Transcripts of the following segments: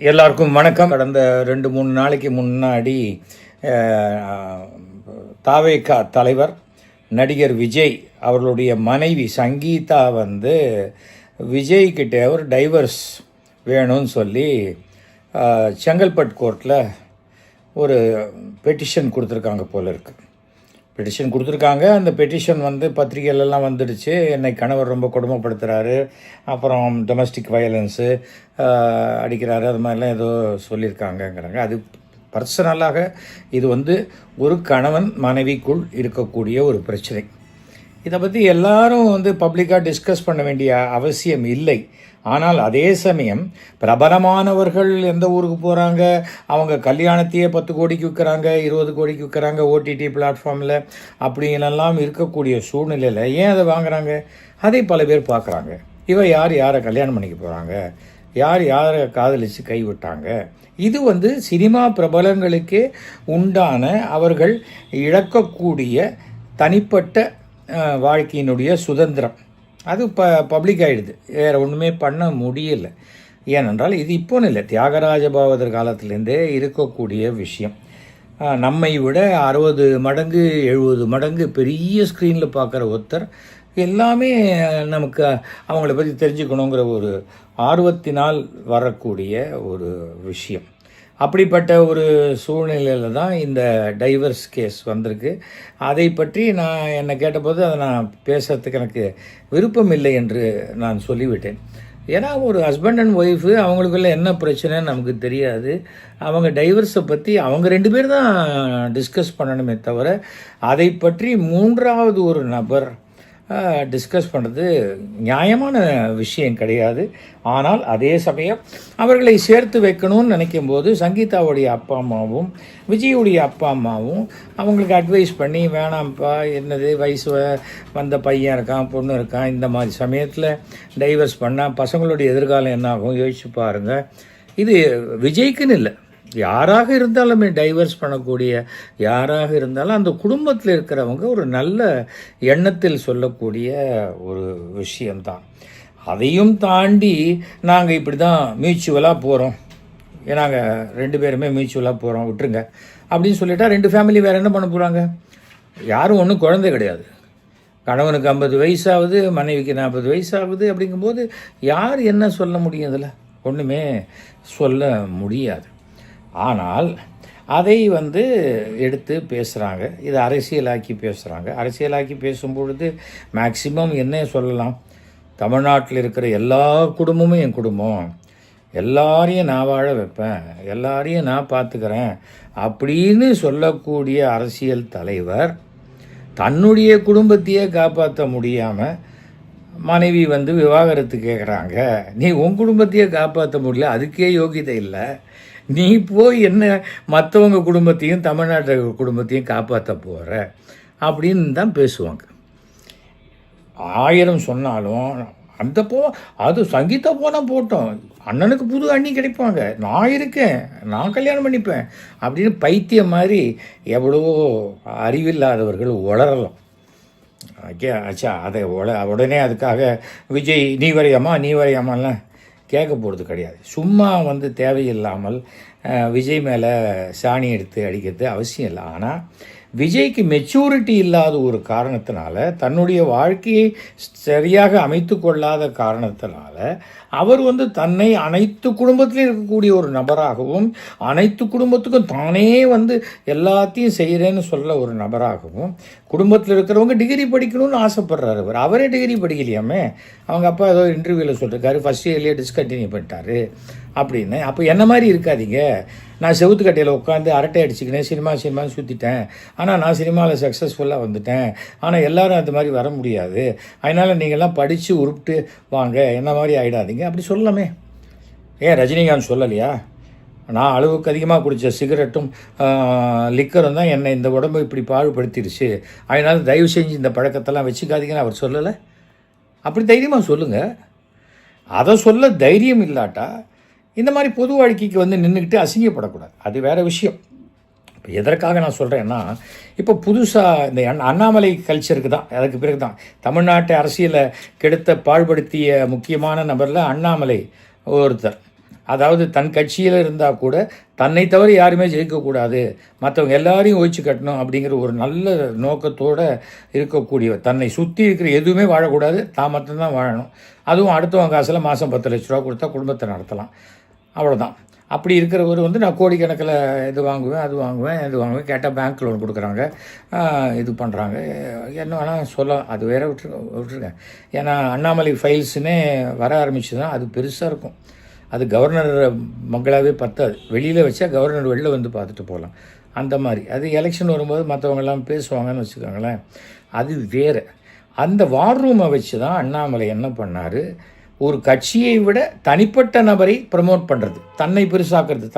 எல்லாருக்கும் வணக்கம். கடந்த 2-3 நாளைக்கு முன்னாடி தாவேகா தலைவர் நடிகர் விஜய் அவர்களுடைய மனைவி சங்கீதா விஜய் கிட்டே ஒரு டைவர்ஸ் வேணும்னு சொல்லி செங்கல்பட்டு கோர்ட்டில் ஒரு பெட்டிஷன் கொடுத்துருக்காங்க போல இருக்குது. பெட்டிஷன் கொடுத்துருக்காங்க. அந்த பெட்டிஷன் பத்திரிகையிலலாம் வந்துடுச்சு. என்னை கணவர் ரொம்ப கொடுமைப்படுத்துகிறாரு, அப்புறம் டொமஸ்டிக் வயலன்ஸு அடிக்கிறாரு, அது மாதிரிலாம் ஏதோ சொல்லியிருக்காங்கங்கிறாங்க. அது பர்சனலாக இது ஒரு கணவன் மனைவிக்குள் இருக்கக்கூடிய ஒரு பிரச்சனை. இதை பற்றி எல்லாரும் பப்ளிக்காக டிஸ்கஸ் பண்ண வேண்டிய அவசியம் இல்லை. ஆனால் அதே சமயம் பிரபலமானவர்கள் எந்த ஊருக்கு போகிறாங்க, அவங்க கல்யாணத்தையே 10 கோடிக்கு விற்கிறாங்க, 20 கோடிக்கு விற்கிறாங்க ஓடிடி பிளாட்ஃபார்மில் அப்படின்னெல்லாம் இருக்கக்கூடிய சூழ்நிலையில் ஏன் அதை வாங்குகிறாங்க? அதை பல பேர் பார்க்குறாங்க. யாரை கல்யாணம் பண்ணிக்க போகிறாங்க, யாரை காதலித்து கைவிட்டாங்க. இது சினிமா பிரபலங்களுக்கே உண்டான அவர்கள் இழக்கக்கூடிய தனிப்பட்ட வாழ்க்கையினுடைய சுதந்திரம். அது பப்ளிக் ஆகிடுது. வேறு ஒன்றுமே பண்ண முடியலை. ஏனென்றால் இது இப்போன்னு இல்லை, தியாகராஜ பாவதர் காலத்திலேருந்தே இருக்கக்கூடிய விஷயம். நம்மை விட 60 மடங்கு 70 மடங்கு பெரிய ஸ்க்ரீனில் பார்க்குற ஒருத்தர் எல்லாமே நமக்கு அவங்கள பற்றி தெரிஞ்சுக்கணுங்கிற ஒரு ஆர்வத்தினால் வரக்கூடிய ஒரு விஷயம். அப்படிப்பட்ட ஒரு சூழ்நிலையில் தான் இந்த டைவர்ஸ் கேஸ் வந்திருக்கு. அதை பற்றி என்னை கேட்டபோது அதை நான் பேசுறதுக்கு எனக்கு விருப்பம் இல்லை என்று நான் சொல்லிவிட்டேன். ஏன்னா ஒரு ஹஸ்பண்ட் அண்ட் ஒய்ஃபு அவங்களுக்குள்ள என்ன பிரச்சனைன்னு நமக்கு தெரியாது. அவங்க டைவர்ஸை பற்றி அவங்க 2 பேர் தான் டிஸ்கஸ் பண்ணணுமே தவிர அதை பற்றி 3வது ஒரு நபர் டிஸ்கஸ் பண்ணுறது நியாயமான விஷயம் கிடையாது. ஆனால் அதே சமயம் அவர்களை சேர்த்து வைக்கணும்னு நினைக்கும்போது சங்கீதாவுடைய அப்பா அம்மாவும் விஜயுடைய அப்பா அம்மாவும் அவங்களுக்கு அட்வைஸ் பண்ணி, வேணாம்ப்பா, என்னது வயசு வந்த பையன் இருக்கான், பொண்ணு இருக்கான், இந்த மாதிரி சமயத்தில் டைவர்ஸ் பண்ணால் பசங்களுடைய எதிர்காலம் என்ன ஆகும் யோசிச்சு பாருங்கள். இது விஜய்க்குன்னு இல்லை, யாராக இருந்தாலுமே டைவர்ஸ் பண்ணக்கூடிய யாராக இருந்தாலும் அந்த குடும்பத்தில் இருக்கிறவங்க ஒரு நல்ல எண்ணத்தில் சொல்லக்கூடிய ஒரு விஷயந்தான். அதையும் தாண்டி நாங்கள் இப்படி தான் மியூச்சுவலாக போகிறோம், நாங்கள் 2 பேருமே மியூச்சுவலாக போகிறோம், விட்டுருங்க அப்படின்னு சொல்லிட்டா 2 ஃபேமிலி வேறு என்ன பண்ண போகிறாங்க? யாரும் ஒன்றும் குழந்தை கிடையாது. கணவனுக்கு 50 வயசாகுது, மனைவிக்கு 40 வயசாகுது. அப்படிங்கும்போது யார் என்ன சொல்ல முடியும்? இதில் ஒன்றுமே சொல்ல முடியாது. ஆனால் அதை எடுத்து பேசுகிறாங்க, இதை அரசியலாக்கி பேசுகிறாங்க. அரசியலாக்கி பேசும்பொழுது மேக்சிமம் என்ன சொல்லலாம்? தமிழ்நாட்டில் இருக்கிற எல்லா குடும்பமும் என் குடும்பம், எல்லாரையும் நான் வாழ வைப்பேன், எல்லாரையும் நான் பார்த்துக்கிறேன் அப்படின்னு சொல்லக்கூடிய அரசியல் தலைவர் தன்னுடைய குடும்பத்தையே காப்பாற்ற முடியாமல் மனைவி விவாகரத்து கேட்குறாங்க. நீ உன் குடும்பத்தையே காப்பாற்ற முடியல, அதுக்கே யோகிதை இல்லை, நீ போய் என்ன மற்றவங்க குடும்பத்தையும் தமிழ்நாட்டு குடும்பத்தையும் காப்பாற்ற போகிற அப்படின்னு தான் பேசுவாங்க. 1000 சொன்னாலும் அது சங்கீதா போனால் போட்டோம், அண்ணனுக்கு புது அண்ணி கிடைப்பாங்க, நான் இருக்கேன், நான் கல்யாணம் பண்ணிப்பேன் அப்படின்னு பைத்தியம் மாதிரி எவ்வளவோ அறிவில்லாதவர்கள் உளரலாம். ஆச்சா, அதை உடனே அதுக்காக விஜய் நீ வரையாமாலாம் கேட்க போகிறது கிடையாது. சும்மா தேவையில்லாமல் விஜய் மேலே சாணி எடுத்து அடிக்கிறது அவசியம் இல்லை. ஆனால் விஜய்க்கு மெச்சூரிட்டி இல்லாத ஒரு காரணத்தினால, தன்னுடைய வாழ்க்கையை சரியாக அமைத்து கொள்ளாத காரணத்தினால அவர் தன்னை அனைத்து குடும்பத்திலும் இருக்கக்கூடிய ஒரு நபராகவும், அனைத்து குடும்பத்துக்கும் தானே எல்லாத்தையும் செய்கிறேன்னு சொல்ல ஒரு நபராகவும், குடும்பத்தில் இருக்கிறவங்க டிகிரி படிக்கணும்னு ஆசைப்படுறாரு. அவரே டிகிரி படிக்கலையாமே. அவங்க அப்பா ஏதோ இன்டர்வியூவில் சொல்லியிருக்காரு, ஃபஸ்ட் இயர்லேயே டிஸ்கண்டினியூ பண்ணிட்டாரு அப்படின்னு. அப்போ என்ன மாதிரி இருக்காதீங்க. நான் செவுத்துக்கட்டையில் உட்காந்து அரட்டை அடிச்சுக்கினேன், சினிமான்னு சுற்றிட்டேன், ஆனால் நான் சினிமாவில் சக்ஸஸ்ஃபுல்லாக வந்துட்டேன், ஆனால் எல்லோரும் அந்த மாதிரி வர முடியாது, அதனால் நீங்கள்லாம் படித்து உருப்பிட்டு வாங்க, என்ன மாதிரி ஆகிடாதீங்க அப்படி சொல்லலாமே. ஏன் ரஜினிகாந்த் சொல்லலையா? நான் அளவுக்கு அதிகமாக குடித்த சிகரெட்டும் லிக்கரும் தான் என்னை இந்த உடம்பை இப்படி பாழ்படுத்திடுச்சு, அதனால் தயவு செஞ்சு இந்த பழக்கத்தெல்லாம் வச்சுக்காதீங்கன்னு அவர் சொல்லலை? அப்படி தைரியமாக சொல்லுங்கள். அதை சொல்ல தைரியம் இல்லாட்டா இந்த மாதிரி பொது வாழ்க்கைக்கு நின்றுக்கிட்டு அசிங்கப்படக்கூடாது, அது வேறு விஷயம். இப்போ எதற்காக நான் சொல்கிறேன்னா, இப்போ புதுசாக இந்த அண்ணாமலை கல்ச்சருக்கு தான், அதுக்கு பிறகு தான் தமிழ்நாட்டு அரசியலை கெடுத்த பாழ்படுத்திய முக்கியமான நபரில் அண்ணாமலை ஒருத்தர். அதாவது தன் கட்சியில் இருந்தால் கூட தன்னை தவிர யாருமே ஜெயிக்கக்கூடாது, மற்றவங்க எல்லாரையும் ஒழிச்சு கட்டணும் அப்படிங்கிற ஒரு நல்ல நோக்கத்தோடு இருக்கக்கூடியவர். தன்னை சுற்றி இருக்கிற எதுவுமே வாழக்கூடாது, தான் மட்டும்தான் வாழணும். அதுவும் அடுத்தவங்க காசில் மாதம் 10 லட்ச ரூபா கொடுத்தா குடும்பத்தை நடத்தலாம், அவ்வளோதான். அப்படி இருக்கிறவர் நான் கோடிக்கணக்கில் இது வாங்குவேன், அது வாங்குவேன், இது வாங்குவேன், கேட்டால் பேங்க் லோன் கொடுக்குறாங்க, இது பண்ணுறாங்க, என்ன வேணால் சொல்ல. அது வேற விட்டுருங்க. ஏன்னா அண்ணாமலை ஃபைல்ஸுன்னே வர ஆரம்பிச்சுன்னா அது பெருசாக இருக்கும். அது கவர்னர் மக்களாகவே பத்தாது. வெளியில் வச்சா கவர்னர் வெளில வந்து பார்த்துட்டு போகலாம். அந்த மாதிரி அது எலெக்ஷன் வரும்போது மற்றவங்கெல்லாம் பேசுவாங்கன்னு வச்சுக்கோங்களேன், அது வேறு. அந்த வார் ரூமை வச்சு தான் அண்ணாமலை என்ன பண்ணார், ஒரு கட்சியை விட தனிப்பட்ட நபரை ப்ரமோட் பண்ணுறது, தன்னை பெருசாக்குறது,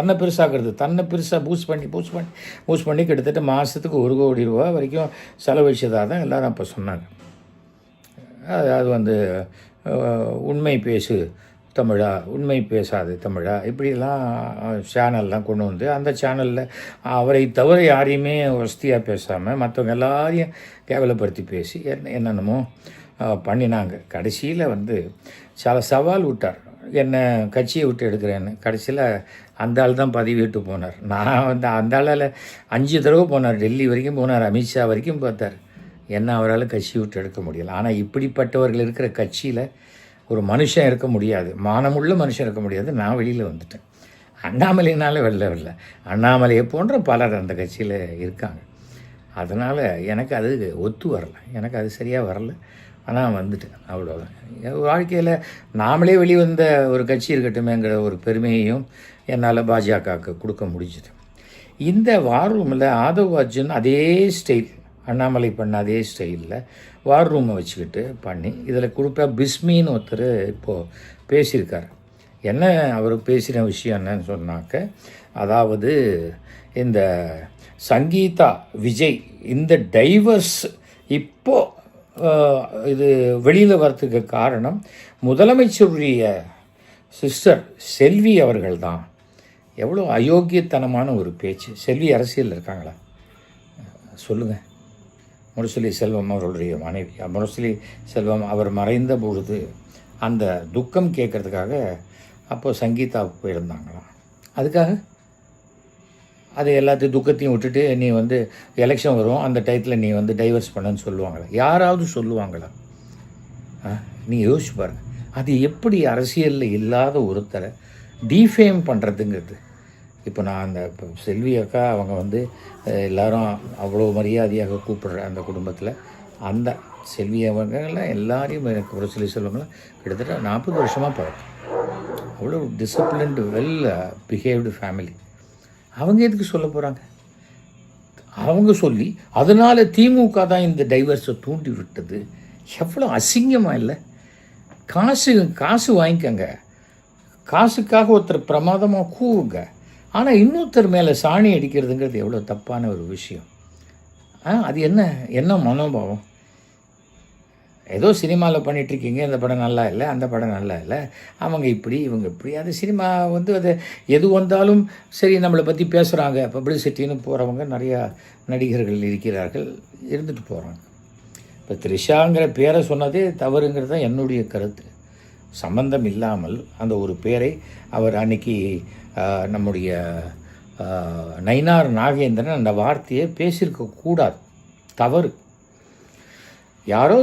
தன்னை பெருசாக பூஸ்ட் பண்ணி கிட்டத்தட்ட மாதத்துக்கு 1 கோடி ரூபா வரைக்கும் செலவழிச்சதாக தான் எல்லோரும் அப்போ சொன்னாங்க. அது உண்மை பேசு தமிழா, உண்மை பேசாது தமிழா, இப்படிலாம் சேனல்லாம் கொண்டு வந்து அந்த சேனலில் அவரை தவிர யாரையுமே வசதியாக பேசாமல் மற்றவங்க எல்லாரையும் கேவலப்படுத்தி பேசி என்னென்னமோ பண்ணினாங்க. கடைசியில் சில சவால் விட்டார், என்ன கட்சியை விட்டு எடுக்கிறேன்னு. கடைசியில் அந்த ஆள் தான் பதவி விட்டு போனார். நான் அந்த ஆளால் 5 தடவை போனார், டெல்லி வரைக்கும் போனார், அமித்ஷா வரைக்கும் பார்த்தார். என்ன அவரால் கட்சி விட்டு எடுக்க முடியல. ஆனால் இப்படிப்பட்டவர்கள் இருக்கிற கட்சியில் ஒரு மனுஷன் இருக்க முடியாது, மானமுள்ள மனுஷன் இருக்க முடியாது. நான் வெளியில் வந்துட்டேன். அண்ணாமலையினால வெளில அண்ணாமலையை போன்ற பலர் அந்த கட்சியில் இருக்காங்க. அதனால் எனக்கு அது ஒத்து வரல, எனக்கு அது சரியாக வரல. ஆனால் வந்துட்டேன், அவ்வளோதான். வாழ்க்கையில் நாமளே வெளிவந்த ஒரு கட்சி இருக்கட்டுமேங்கிற ஒரு பெருமையையும் என்னால் பாஜகவுக்கு கொடுக்க முடிஞ்சுது. இந்த வார் ரூமில் ஆதவ் அர்ஜுன் அதே ஸ்டைல், அண்ணாமலை பண்ண அதே ஸ்டைலில் வார் ரூமை வச்சுக்கிட்டு பண்ணி இதில் கொடுப்பா பிஸ்மின்னு ஒருத்தர் இப்போது பேசியிருக்கார். என்ன அவர் பேசின விஷயம் என்னன்னு சொன்னாக்க, அதாவது இந்த சங்கீதா விஜய் இந்த டைவர்ஸ் இப்போது இது வெளியில் வரத்துக்கு காரணம் முதலமைச்சருடைய சிஸ்டர் செல்வி அவர்கள் தான். எவ்வளோ அயோக்கியத்தனமான ஒரு பேச்சு. செல்வி அரசியலில் இருக்காங்களா சொல்லுங்கள்? முரசொலி செல்வம் அவர்களுடைய மனைவி. முரசொலி செல்வம் அவர் மறைந்த பொழுது அந்த துக்கம் கேட்குறதுக்காக அப்போது சங்கீதாவுக்கு போயிருந்தாங்களாம். அதுக்காக அது எல்லாத்தையும் துக்கத்தையும் விட்டுட்டு நீ எலெக்ஷன் வரும் அந்த டயத்தில் நீ டைவர்ஸ் பண்ணன்னு சொல்லுவாங்களா? யாராவது சொல்லுவாங்களா? நீ யோசிச்சு பாருங்க. அது எப்படி அரசியலில் இல்லாத ஒருத்தரை டீஃபேம் பண்ணுறதுங்கிறது. இப்போ நான் அந்த செல்வி அக்கா அவங்க எல்லாரும் அவ்வளோ மரியாதையாக கூப்பிடுற அந்த குடும்பத்தில் அந்த செல்வி அவங்கெல்லாம் எல்லாரையும் எனக்கு ஒரு சில செல்வங்களாம் கிட்டத்தட்ட 40 வருஷமாக பழக்கம். அவ்வளோ டிசிப்ளின்டு வெல் பிஹேவ்டு ஃபேமிலி. அவங்க எதுக்கு சொல்ல போகிறாங்க? அவங்க சொல்லி அதனால் திமுக தான் இந்த டைவர்ஸை தூண்டி விட்டது. எவ்வளோ அசிங்கமாக இல்லை? காசு வாங்கிக்கங்க, காசுக்காக ஒருத்தர் பிரமாதமாக கூவுங்க. ஆனால் இன்னொருத்தர் மேலே சாணி அடிக்கிறதுங்கிறது எவ்வளோ தப்பான ஒரு விஷயம். அது என்ன மனோபாவம்? ஏதோ சினிமாவில் பண்ணிகிட்ருக்கீங்க, இந்த படம் நல்லா இல்லை, அந்த படம் நல்லா இல்லை, அவங்க இப்படி இவங்க இப்படி. அது சினிமா அது எது வந்தாலும் சரி நம்மளை பற்றி பேசுகிறாங்க, பப்ளிசிட்டின்னு போகிறவங்க நிறையா நடிகர்கள் இருக்கிறார்கள், இருந்துட்டு போகிறாங்க. இப்போ த்ரிஷாங்கிற பேரை சொன்னதே தவறுங்கிறது தான் என்னுடைய கருத்து. சம்பந்தம் இல்லாமல் அந்த ஒரு பேரை அவர் அன்னைக்கு நம்முடைய நயினார் நாகேந்திரன் அந்த வார்த்தையை பேசியிருக்கக்கூடாது, தவறு. யாரோ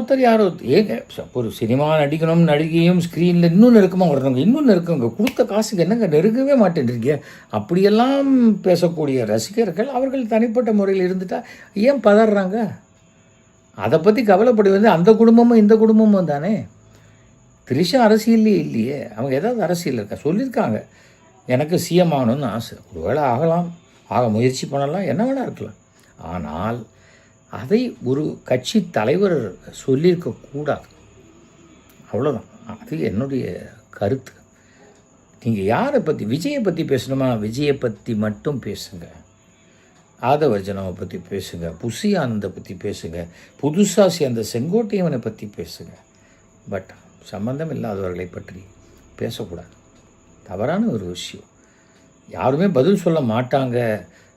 ஏங்க ஒரு சினிமா நடிகையும் ஸ்க்ரீனில் இன்னும் நெருக்கமாக வரணுங்க, இன்னும் நெருக்கங்க, கொடுத்த காசுக்கு என்னங்க நெருங்கவே மாட்டேன்றீங்க. அப்படியெல்லாம் பேசக்கூடிய ரசிகர்கள் அவர்கள் தனிப்பட்ட முறையில் இருந்துட்டால் ஏன் பதறாங்க? அதை பற்றி கவலைப்படி அந்த குடும்பமும் இந்த குடும்பமும் தானே. த்ரிஷா அரசியல்லே இல்லையே, அவங்க ஏதாவது அரசியல் இருக்கா? சொல்லியிருக்காங்க எனக்கு சிஎம் ஆகணும்னு ஆசை. ஒருவேளை ஆகலாம், ஆக முயற்சி பண்ணலாம், என்ன வேணா இருக்கலாம். ஆனால் அதை ஒரு கட்சி தலைவர் சொல்லியிருக்கக்கூடாது, அவ்வளோதான். அது என்னுடைய கருத்து. நீங்கள் யாரை பற்றி, விஜயை பற்றி பேசணுமா, விஜயை பற்றி மட்டும் பேசுங்க. ஆதவர்ஜனாவை பற்றி பேசுங்க, புசி ஆனந்தை பற்றி பேசுங்க, புதுசாக சேர்ந்த செங்கோட்டையவனை பற்றி பேசுங்க. பட் சம்பந்தம் இல்லாதவர்களை பற்றி பேசக்கூடாது. தவறான ஒரு விஷயம். யாருமே பதில் சொல்ல மாட்டாங்க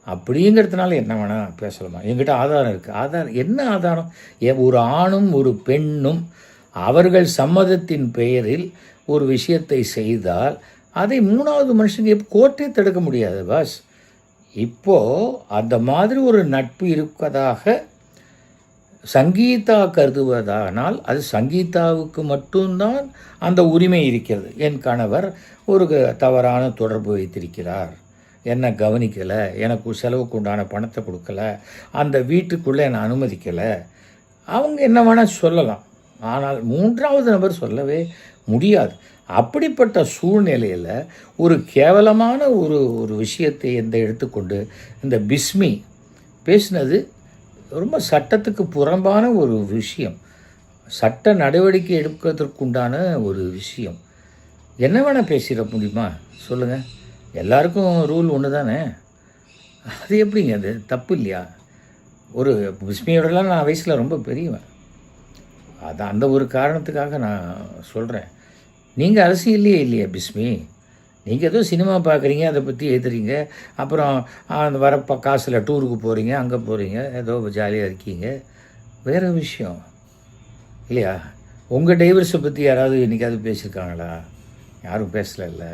அப்படிங்கிறதுனால என்ன வேணால் பேசலாமா? என்கிட்ட ஆதாரம் இருக்குது. ஆதாரம் என்ன ஆதாரம்? ஒரு ஆணும் ஒரு பெண்ணும் அவர்கள் சம்மதத்தின் பெயரில் ஒரு விஷயத்தை செய்தால் அதை 3வது மனுஷங்க கோர்ட்டே தடுக்க முடியாது பாஸ். இப்போது அந்த மாதிரி ஒரு நட்பு இருப்பதாக சங்கீதா கருதுவதானால் அது சங்கீதாவுக்கு மட்டும்தான் அந்த உரிமை இருக்கிறது. என் கணவர் ஒரு தவறான தொடர்பு வைத்திருக்கிறார், என்னை கவனிக்கலை, எனக்கு செலவுக்கு உண்டான பணத்தை கொடுக்கல, அந்த வீட்டுக்குள்ளே என்னை அனுமதிக்கலை, அவங்க என்ன வேணால் சொல்லலாம். ஆனால் 3வது நபர் சொல்லவே முடியாது. அப்படிப்பட்ட சூழ்நிலையில் ஒரு கேவலமான ஒரு விஷயத்தை எடுத்துக்கொண்டு இந்த பிஸ்மி பேசினது ரொம்ப சட்டத்துக்கு புறம்பான ஒரு விஷயம், சட்ட நடவடிக்கை எடுப்பதற்குண்டான ஒரு விஷயம். என்ன வேணால் பேசிட முடியுமா சொல்லுங்கள்? எல்லாருக்கும் ரூல் ஒன்று தானே. அது எப்படிங்க, அது தப்பு இல்லையா? ஒரு பிஸ்மியோடலாம் நான் வயசில் ரொம்ப பெரியவன். அது அந்த ஒரு காரணத்துக்காக நான் சொல்கிறேன். நீங்கள் அரசியல்லையே இல்லையா பிஸ்மி? நீங்கள் ஏதோ சினிமா பார்க்குறீங்க, அதை பற்றி எழுதுறீங்க, அப்புறம் அந்த வர காசில் டூருக்கு போகிறீங்க, அங்கே போகிறீங்க, ஏதோ ஜாலியாக இருக்கீங்க, வேறு விஷயம் இல்லையா? உங்கள் டைவர்ஸை பற்றி யாராவது என்றைக்காவது பேசியிருக்காங்களா? யாரும் பேசலைல்ல.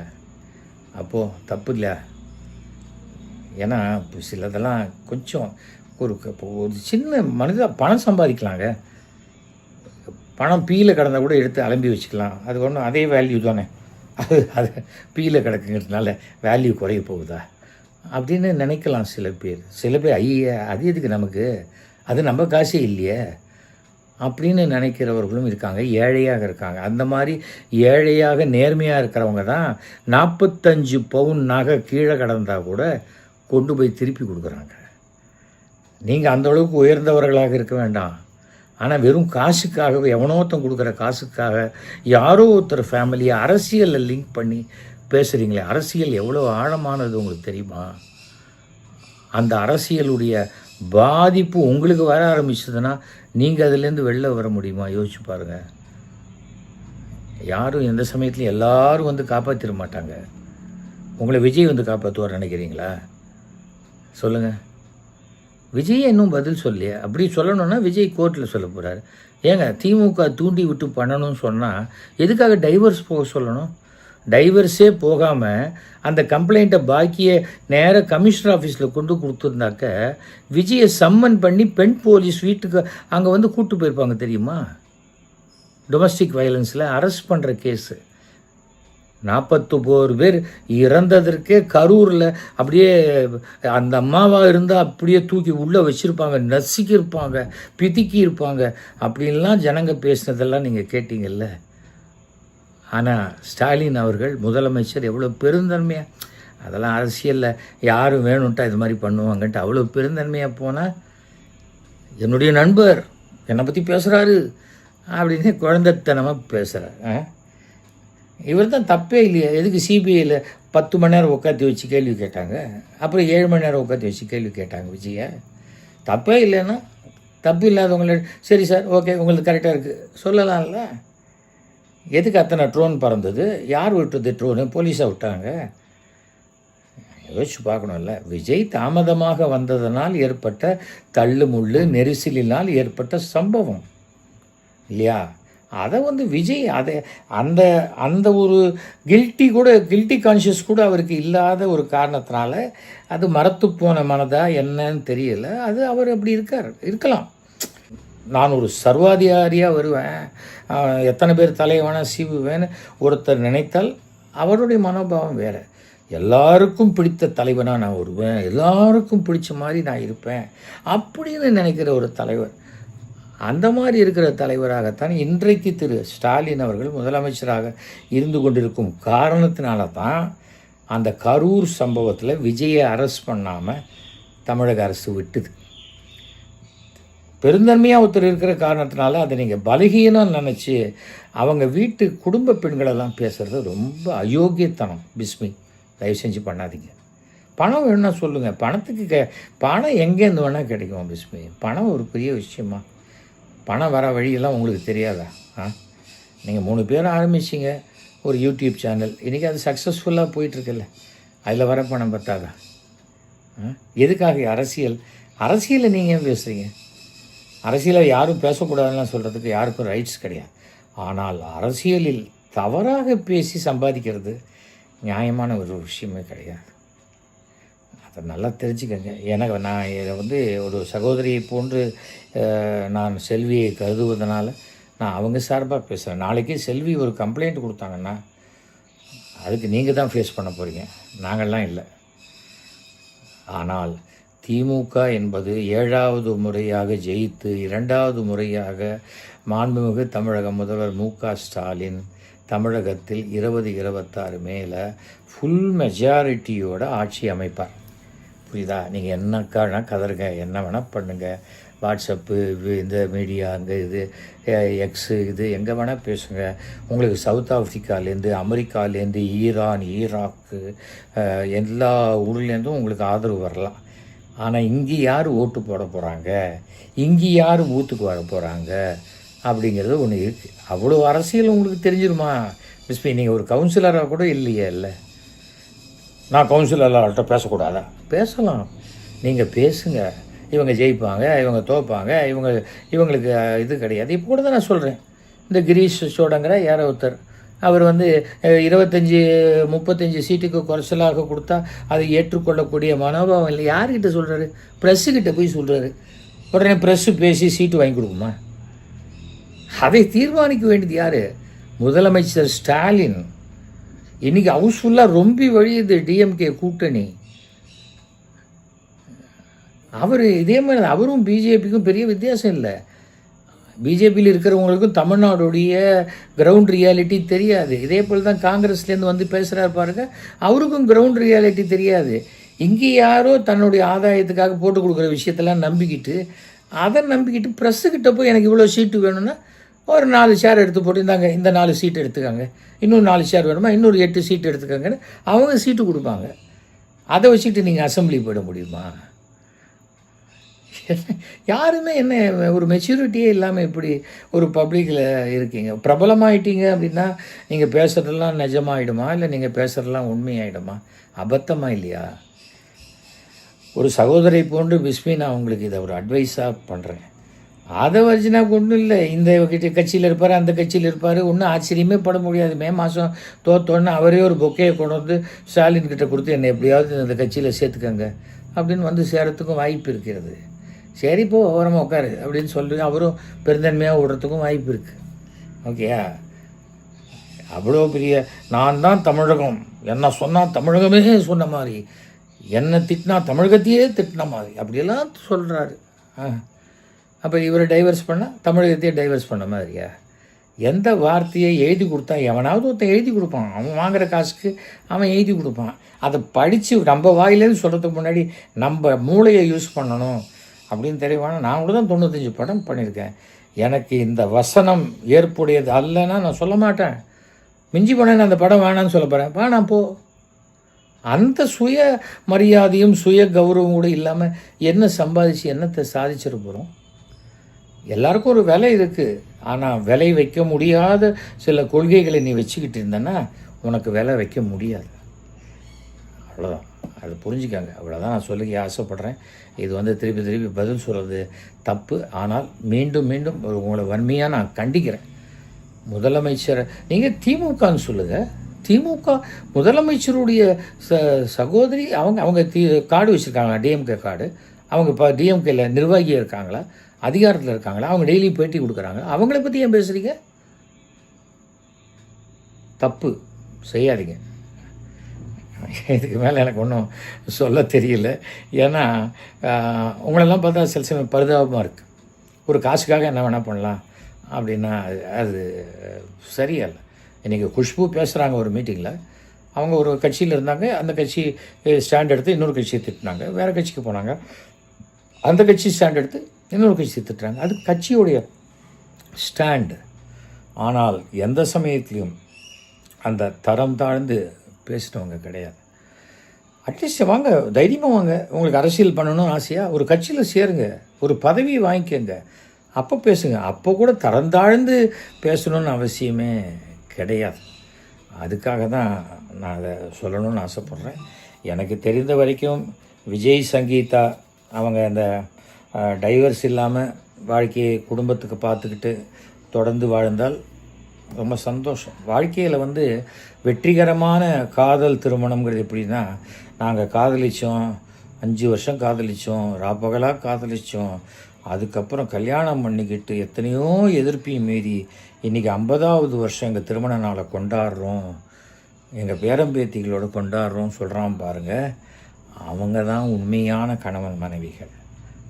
அப்போது தப்பு இல்லையா? ஏன்னா சிலதெல்லாம் கொஞ்சம் ஒரு சின்ன பணம் சம்பாதிக்கலாங்க. பணம் பீயில் கிடந்தால் கூட எடுத்து அலம்பி வச்சுக்கலாம். அது ஒன்றும் அதே வேல்யூ தானே. அது பீயில் கிடக்குங்கிறதுனால வேல்யூ குறைய போகுதா அப்படின்னு நினைக்கலாம் சில பேர். ஐயா அது எதுக்கு நமக்கு, அது நம்ம காசே இல்லையே அப்படின்னு நினைக்கிறவர்களும் இருக்காங்க. ஏழையாக இருக்காங்க. அந்த மாதிரி ஏழையாக நேர்மையாக இருக்கிறவங்க தான் 45 பவுன் நகை கீழே கிடந்தால் கூட கொண்டு போய் திருப்பி கொடுக்குறாங்க. நீங்கள் அந்தளவுக்கு உயர்ந்தவர்களாக இருக்க வேண்டாம். ஆனால் வெறும் காசுக்காகவே, எவனோத்தம் கொடுக்குற காசுக்காக யாரோ ஒருத்தர் ஃபேமிலியை அரசியலில் லிங்க் பண்ணி பேசுகிறீங்களே. அரசியல் எவ்வளோ ஆழமானது உங்களுக்கு தெரியுமா? அந்த அரசியலுடைய பாதிப்பு உங்களுக்கு வர ஆரம்பிச்சதுன்னா நீங்கள் அதுலேருந்து வெளில வர முடியுமா? யோசிச்சு பாருங்கள். யாரும் எந்த சமயத்துலையும் எல்லோரும் வந்து காப்பாற்றிட மாட்டாங்க. உங்களை விஜய் வந்து காப்பாற்றுவார் நினைக்கிறீங்களா? சொல்லுங்கள். விஜய் இன்னும் பதில் சொல்லியே. அப்படி சொல்லணுன்னா விஜய் கோர்ட்டில் சொல்ல போகிறார். ஏங்க திமுக தூண்டி விட்டு பண்ணணும்னு சொன்னால் எதுக்காக டைவர்ஸ் போக சொல்லணும்? டைவர்ஸே போகாமல் அந்த கம்ப்ளைண்ட்டை பாக்கியே நேராக கமிஷனர் ஆஃபீஸில் கொண்டு கொடுத்துருந்தாக்க விஜயை சம்மன் பண்ணி பெண் போலீஸ் வீட்டுக்கு அங்கே வந்து கூப்பிட்டு போயிருப்பாங்க தெரியுமா? டொமஸ்டிக் வயலன்ஸில் அரெஸ்ட் பண்ணுற கேஸு 41 பேர் இறந்ததற்கே கரூரில் அப்படியே அந்த அம்மாவாக இருந்தால் அப்படியே தூக்கி உள்ளே வச்சுருப்பாங்க, நசுக்கியிருப்பாங்க, பிதுக்கி இருப்பாங்க அப்படின்லாம் ஜனங்க பேசினதெல்லாம் நீங்கள் கேட்டீங்கல்ல. ஆனால் ஸ்டாலின் அவர்கள் முதலமைச்சர் எவ்வளோ பெருந்தன்மையாக, அதெல்லாம் அரசியலில் யாரும் வேணும்ட்டா இது மாதிரி பண்ணுவாங்கன்ட்டு அவ்வளோ பெருந்தன்மையாக போனால் என்னுடைய நண்பர் என்னை பற்றி பேசுகிறாரு அப்படின்னு குழந்தைத்தனமாக பேசுகிறார். இவர் தான் தப்பே இல்லையா? எதுக்கு சிபிஐயில் 10 மணி நேரம் உட்காந்து வச்சு கேள்வி கேட்டாங்க, அப்புறம் 7 மணி நேரம் உட்காந்து வச்சு கேள்வி கேட்டாங்க விஜயை? தப்பே இல்லைன்னா தப்பு இல்லாதவங்கள சரி சார் ஓகே உங்களுக்கு கரெக்டாக இருக்குது சொல்லலாம்ல. எதுக்கு அத்தனை ட்ரோன் பறந்தது? யார் விட்டது ட்ரோனு? போலீஸாக விட்டாங்க. யோசிச்சு பார்க்கணும்ல. விஜய் தாமதமாக வந்ததனால் ஏற்பட்ட தள்ளுமுள்ளு நெரிசலினால் ஏற்பட்ட சம்பவம் இல்லையா? அதை வந்து விஜய் அதை அந்த அந்த ஒரு கில்ட்டி கான்ஷியஸ் கூட அவருக்கு இல்லாத ஒரு காரணத்தினால அது மரத்து போன மனதா என்னன்னு தெரியல. அது அவர் அப்படி இருக்கலாம். நான் ஒரு சர்வாதிகாரியாக வருவேன், எத்தனை பேர் தலைவனா சீவுவேன்னு ஒருத்தர் நினைத்தால் அவருடைய மனோபாவம் வேறு. எல்லாருக்கும் பிடித்த தலைவனாக நான் வருவேன், எல்லாருக்கும் பிடிச்ச மாதிரி நான் இருப்பேன் அப்படின்னு நினைக்கிற ஒரு தலைவர். அந்த மாதிரி இருக்கிற தலைவராகத்தான் இன்றைக்கு திரு ஸ்டாலின் அவர்கள் முதலமைச்சராக இருந்து கொண்டிருக்கும் காரணத்தினால தான் அந்த கரூர் சம்பவத்தில் விஜயை அரெஸ்ட் பண்ணாமல் தமிழக அரசு விட்டுது. பெருந்தன்மையாக ஒருத்தர் இருக்கிற காரணத்தினால அதை நீங்கள் பலகீனம் நினச்சி அவங்க வீட்டு குடும்ப பெண்களெல்லாம் பேசுகிறது ரொம்ப அயோக்கியத்தனம். பிஸ்மி தயவு செஞ்சு பண்ணாதீங்க. பணம் வேணும்னா சொல்லுங்கள். பணத்துக்கு பணம் எங்கேருந்து வேணால் கிடைக்கும் பிஸ்மி. பணம் ஒரு பெரிய விஷயமா? பணம் வர வழியெல்லாம் உங்களுக்கு தெரியாதா? நீங்கள் 3 பேர் ஆரம்பிச்சிங்க ஒரு யூடியூப் சேனல், இன்றைக்கி அது சக்ஸஸ்ஃபுல்லாக போயிட்டுருக்குல்ல, அதில் வர பணம் பத்தாதா? எதுக்காக அரசியலை நீங்கள் ஏன் பேசுகிறீங்க? அரசியலை யாரும் பேசக்கூடாதுன்னு சொல்கிறதுக்கு யாருக்கும் ரைட்ஸ் கிடையாது. ஆனால் அரசியலில் தவறாக பேசி சம்பாதிக்கிறது நியாயமான ஒரு விஷயமே கிடையாது. அதை நல்லா தெரிஞ்சுக்கங்க. எனக்கு நான் இதை வந்து ஒரு சகோதரியை போன்று நான் செல்வியை கருதுவதனால நான் அவங்க சார்பாக பேசுகிறேன். நாளைக்கு செல்வி ஒரு கம்ப்ளைண்ட் கொடுத்தாங்கன்னா அதுக்கு நீங்கள் தான் ஃபேஸ் பண்ண போகிறீங்க, நாங்கள்லாம் இல்லை. ஆனால் திமுக என்பது 7வது முறையாக ஜெயித்து 2வது முறையாக மாண்புமிகு தமிழக முதல்வர் மு.க. ஸ்டாலின் தமிழகத்தில் 2026 மேலே ஃபுல் மெஜாரிட்டியோட ஆட்சி அமைப்பார். புரியுதா? நீங்கள் என்ன கதருங்க, என்ன வேணால் பண்ணுங்கள். வாட்ஸ்அப்பு, இந்த மீடியா, அங்கே இது எக்ஸு, இது எங்கே வேணால் பேசுங்க. உங்களுக்கு சவுத் ஆஃப்ரிக்காலேருந்து, அமெரிக்காலேருந்து, ஈரான், ஈராக்கு, எல்லா ஊர்லேருந்தும் உங்களுக்கு ஆதரவு வரலாம். ஆனால் இங்கே யார் ஓட்டு போட போகிறாங்க, இங்கே யார் பூத்துக்கு வர போகிறாங்க அப்படிங்கிறது ஒன்று இருக்குது. அவ்வளோ அரசியல் உங்களுக்கு தெரிஞ்சிருமா மிஸ்பி? நீங்கள் ஒரு கவுன்சிலராக கூட இல்லையே. இல்லை, நான் கவுன்சிலர்கிட்ட பேசக்கூடாதா? பேசலாம், நீங்கள் பேசுங்க. இவங்க ஜெயிப்பாங்க, இவங்க தோப்பாங்க, இவங்களுக்கு இது கிடையாது. இப்போ கூட தான் நான் சொல்கிறேன். இந்த கிரீஷ் சோடங்கிற யாரோ ஒருத்தர், அவர் வந்து 25-35 சீட்டுக்கு குறைச்சலாக கொடுத்தா அதை ஏற்றுக்கொள்ளக்கூடிய மனோபாவம் இல்லை. யார்கிட்ட சொல்கிறாரு? ப்ரெஸ்ஸுக்கிட்ட போய் சொல்கிறாரு. உடனே ப்ரெஸ்ஸு பேசி சீட்டு வாங்கி கொடுக்குமா? அதை தீர்மானிக்க வேண்டியது யார்? முதலமைச்சர் ஸ்டாலின். இன்றைக்கி ஹவுஸ்ஃபுல்லாக ரொம்ப வழியுது டிஎம்கே கூட்டணி. அவர் இதே மாதிரி அவரும் பிஜேபிக்கும் பெரிய வித்தியாசம் இல்லை. பிஜேபியில் இருக்கிறவங்களுக்கும் தமிழ்நாடுடைய கிரவுண்ட் ரியாலிட்டி தெரியாது. இதே போல் தான் காங்கிரஸ்லேருந்து வந்து பேசுகிறாரு பாருங்க, அவருக்கும் கிரவுண்ட் ரியாலிட்டி தெரியாது. இங்கே யாரோ தன்னுடைய ஆதாயத்துக்காக போட்டு கொடுக்குற விஷயத்தெல்லாம் நம்பிக்கிட்டு, அதை நம்பிக்கிட்டு ப்ரெஸ்ஸுக்கிட்ட போய் எனக்கு இவ்வளோ சீட்டு வேணும்னா ஒரு 4 ஷேர் எடுத்து போட்டு இருந்தாங்க, இந்த 4 சீட்டு எடுத்துக்காங்க, இன்னும் 4 ஷேர் வேணுமா, இன்னொரு 8 சீட்டு எடுத்துக்காங்கன்னு அவங்க சீட்டு கொடுப்பாங்க. அதை வச்சுக்கிட்டு நீங்கள் அசம்பிளி போயிட முடியுமா? யாருமே என்ன ஒரு மெச்சூரிட்டியே இல்லாமல் இப்படி ஒரு பப்ளிக்கில் இருக்கீங்க. பிரபலமாயிட்டீங்க அப்படின்னா நீங்கள் பேசுகிறதெல்லாம் நிஜமாயிடுமா, இல்லை நீங்கள் பேசுகிறதெல்லாம் உண்மையாயிடுமா? அபத்தமாக இல்லையா? ஒரு சகோதரி போன்று பிஸ்மி, நான் உங்களுக்கு இதை ஒரு அட்வைஸாக பண்ணுறேன். அதை வச்சுனா ஒன்றும் இல்லை. இந்த கட்சியில் இருப்பார், அந்த கட்சியில் இருப்பார், ஒன்றும் ஆச்சரியமே பட முடியாது. மே மாதம் தோத்தோன்னு அவரே ஒரு பொக்கையை கொண்டு வந்து ஸ்டாலின் கிட்ட கொடுத்து என்னை எப்படியாவது இந்த கட்சியில் சேர்த்துக்கங்க அப்படின்னு வந்து சேரத்துக்கும் வாய்ப்பு இருக்கிறது. சரி, இப்போ ஓரமாக உட்காரு அப்படின்னு சொல்லி அவரும் பெருந்தன்மையாக விடுறதுக்கும் வாய்ப்பு இருக்குது. ஓகேயா? அவ்வளோ பெரிய நான் தான் தமிழகம், என்ன சொன்னால் தமிழகமே சொன்ன மாதிரி, என்னை திட்டினா தமிழகத்தையே திட்டின மாதிரி அப்படியெல்லாம் சொல்கிறாரு. அப்போ இவரை டைவர்ஸ் பண்ணால் தமிழகத்தையே டைவர்ஸ் பண்ண மாதிரியா? எந்த வார்த்தையை எழுதி கொடுத்தா எவனாவது ஒருத்தன் எழுதி கொடுப்பான். அவன் வாங்குகிற காசுக்கு அவன் எழுதி கொடுப்பான். அதை படித்து நம்ம வாயிலேருந்து சொல்கிறதுக்கு முன்னாடி நம்ம மூளையை யூஸ் பண்ணணும் அப்படின்னு தெரியவானா. நான் கூட தான் 95 படம் பண்ணியிருக்கேன். எனக்கு இந்த வசனம் ஏற்புடையது அல்லன்னா நான் சொல்ல மாட்டேன். மிஞ்சி போனேன் அந்த படம் வேணான்னு சொல்ல போகிறேன். வேணாம் போ. அந்த சுய மரியாதையும் சுய கௌரவம் கூட இல்லாமல் என்ன சம்பாதிச்சு என்னத்தை சாதிச்சிட போகிறோம்? எல்லாருக்கும் ஒரு விலை இருக்குது. ஆனால் விலை வைக்க முடியாத சில கொள்கைகளை நீ வச்சுக்கிட்டு இருந்தன்னா உனக்கு விலை வைக்க முடியாது. அவ்வளோதான், அது புரிஞ்சுக்காங்க. அவ்வளோதான் நான் சொல்லிக்க ஆசைப்பட்றேன். இது வந்து திருப்பி பதில் சொல்கிறது தப்பு. ஆனால் மீண்டும் உங்களை வன்மையாக நான் கண்டிக்கிறேன். முதலமைச்சர் நீங்கள் திமுகன்னு சொல்லுங்கள். திமுக முதலமைச்சருடைய சகோதரி அவங்க கார்டு வச்சுருக்காங்களா? DMK card. அவங்க இப்போ டிஎம்கேல நிர்வாகியாக இருக்காங்களா, அதிகாரத்தில் இருக்காங்களா? அவங்க டெய்லி பேட்டி கொடுக்குறாங்க. அவங்கள பற்றி ஏன் பேசுகிறீங்க? தப்பு செய்யாதீங்க. இதுக்கு மேலே எனக்கு ஒன்றும் சொல்ல தெரியல. ஏன்னா உங்களெல்லாம் பார்த்தா சில சமயம் பரிதாபமாக இருக்குது. ஒரு காசுக்காக என்ன வேணால் பண்ணலாம் அப்படின்னா அது சரியா இல்லை. இன்றைக்கி குஷ்பு பேசுகிறாங்க ஒரு மீட்டிங்கில். அவங்க ஒரு கட்சியில் இருந்தாங்க, அந்த கட்சி ஸ்டாண்ட் எடுத்து இன்னொரு கட்சியை திட்டினாங்க. வேறு கட்சிக்கு போனாங்க, அந்த கட்சி ஸ்டாண்ட் எடுத்து இன்னொரு கட்சி திட்டுறாங்க. அது கட்சியுடைய ஸ்டாண்டு. ஆனால் எந்த சமயத்திலையும் அந்த தரம் தாழ்ந்து பேசினவங்க கிடையாது. அட்லீஸ்ட் வாங்க, தைரியமாக வாங்க. உங்களுக்கு அரசியல் பண்ணணும்னு ஆசையாக ஒரு கட்சியில் சேருங்க, ஒரு பதவியை வாங்கிக்கங்க, அப்போ பேசுங்க. அப்போ கூட தரம் தாழ்ந்து பேசணுன்னு அவசியமே கிடையாது. அதுக்காக தான் நான் அதை சொல்லணும்னு ஆசைப்பட்றேன். எனக்கு தெரிந்த வரைக்கும் விஜய் சங்கீதா அவங்க அந்த டைவர்ஸ் இல்லாமல் வாழ்க்கையை குடும்பத்துக்கு பார்த்துக்கிட்டு தொடர்ந்து வாழ்ந்தால் ரொம்ப சந்தோஷம். வாழ்க்கையில் வந்து வெற்றிகரமான காதல் திருமணங்கிறது எப்படின்னா, நாங்கள் காதலித்தோம், 5 வருஷம் காதலித்தோம், ராப்பகலாக காதலித்தோம், அதுக்கப்புறம் கல்யாணம் பண்ணிக்கிட்டு எத்தனையோ எதிர்ப்பையும் மீறி இன்றைக்கி 50வது வருஷம் எங்கள் திருமண நாளை கொண்டாடுறோம், எங்கள் பேரம்பேத்திகளோடு கொண்டாடுறோம் சொல்கிறான் பாருங்கள். அவங்க தான் உண்மையான கணவன் மனைவிகள்.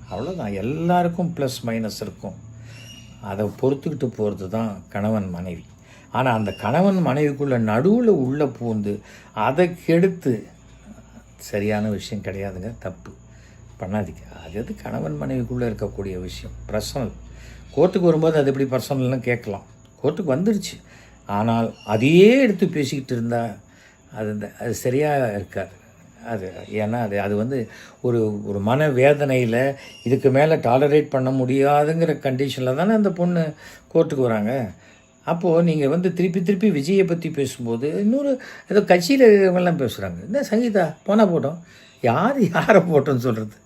அவ்வளோதான். எல்லாருக்கும் ப்ளஸ் மைனஸ் இருக்கும், அதை பொறுத்துக்கிட்டு போகிறது தான் கணவன் மனைவி. ஆனால் அந்த கணவன் மனைவிக்குள்ளே நடுவில் உள்ளே பூந்து அதை கெடுத்து சரியான விஷயம் கிடையாதுங்க, தப்பு பண்ணாதீங்க. அது கணவன் மனைவிக்குள்ளே இருக்கக்கூடிய விஷயம் பர்சனல். கோர்ட்டுக்கு வரும்போது அது எப்படி பர்சனல்னு கேட்கலாம், கோர்ட்டுக்கு வந்துடுச்சு. ஆனால் அதையே எடுத்து பேசிக்கிட்டு இருந்தால் அது சரியாக இருக்காது. ஏன்னா அது வந்து ஒரு மன வேதனையில் இதுக்கு மேலே டாலரேட் பண்ண முடியாதுங்கிற கண்டிஷனில் தானே அந்த பொண்ணு கோர்ட்டுக்கு வராங்க. அப்போது நீங்கள் வந்து திருப்பி விஜயை பற்றி பேசும்போது இன்னொரு ஏதோ கட்சியில் இவங்கெல்லாம் பேசுகிறாங்க. என்ன சங்கீதா போனால் போட்டோம், யாரை போட்டோன்னு சொல்கிறது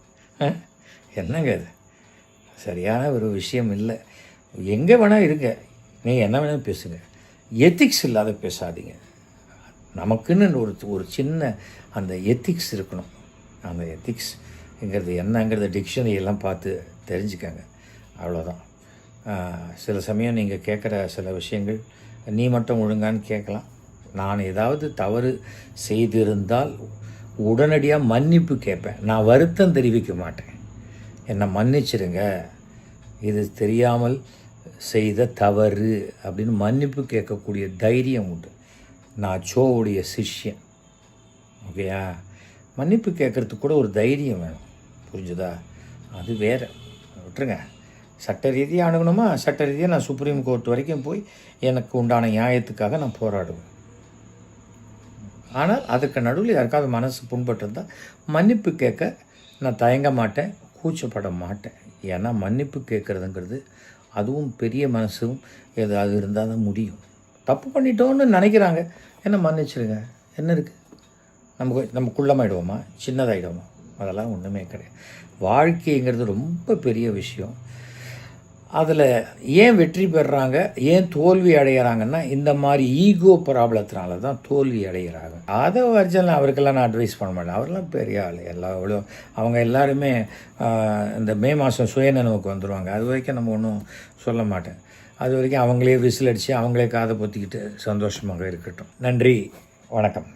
என்னங்க அது சரியான ஒரு விஷயம் இல்லை. எங்கே வேணால் இருங்க, நீங்கள் என்ன வேணால் பேசுங்க, எத்திக்ஸ் இல்லாத பேசாதீங்க. நமக்குன்னு ஒரு சின்ன அந்த எத்திக்ஸ் இருக்கணும். அந்த எத்திக்ஸ்ங்கிறது என்னங்கிறத டிக்ஷனரியெல்லாம் பார்த்து தெரிஞ்சுக்கங்க, அவ்வளோதான். சில சமயம் நீங்கள் கேட்குற சில விஷயங்கள் நீ மட்டும் ஒழுங்கான்னு கேட்கலாம். நான் ஏதாவது தவறு செய்திருந்தால் உடனடியாக மன்னிப்பு கேட்பேன், நான் வருத்தம் தெரிவிக்க மாட்டேன். என்னை மன்னிச்சிருங்க, இது தெரியாமல் செய்த தவறு அப்படின்னு மன்னிப்பு கேட்கக்கூடிய தைரியம் உண்டு. நான் சோவுடைய சிஷ்யன், ஓகேயா? மன்னிப்பு கேட்குறதுக்கு கூட ஒரு தைரியம் வேணும், புரிஞ்சுதா? அது வேறு, விட்டுருங்க. சட்ட ரீதியாக அணுகணுமா, சட்ட ரீதியாக நான் சுப்ரீம் கோர்ட் வரைக்கும் போய் எனக்கு உண்டான நியாயத்துக்காக நான் போராடுவேன். ஆனால் அதுக்கு நடுவில் யாருக்காவது மனசு புண்பட்டிருந்தால் மன்னிப்பு கேட்க நான் தயங்க மாட்டேன், கூச்சப்பட மாட்டேன். ஏன்னா மன்னிப்பு கேட்குறதுங்கிறது அதுவும் பெரிய மனசும் ஏதாவது இருந்தால் தான் முடியும். தப்பு பண்ணிட்டோன்னு நினைக்கிறாங்க, என்ன மன்னிச்சிருங்க, என்ன இருக்குது, நம்ம குள்ளமாயிடுவோமா, சின்னதாகிடுவோமா? அதெல்லாம் ஒன்றுமே கிடையாது. வாழ்க்கைங்கிறது ரொம்ப பெரிய விஷயம். அதில் ஏன் வெற்றி பெறுறாங்க, ஏன் தோல்வி அடைகிறாங்கன்னா இந்த மாதிரி ஈகோ ப்ராப்ளத்தினால தான் தோல்வி அடைகிறாங்க. அதை வரைச்செல்லாம் அவருக்கெல்லாம் நான் அட்வைஸ் பண்ண மாட்டேன், அவரெல்லாம் பெரிய ஆள். அவங்க எல்லாருமே இந்த மே மாதம் சுயநினைவுக்கு வந்துடுவாங்க. அது வரைக்கும் நம்ம ஒன்றும் சொல்ல மாட்டேன். அது வரைக்கும் அவங்களே விசில் அடித்து அவங்களே காதை பொத்திக்கிட்டு சந்தோஷமாக இருக்கட்டும். நன்றி, வணக்கம்.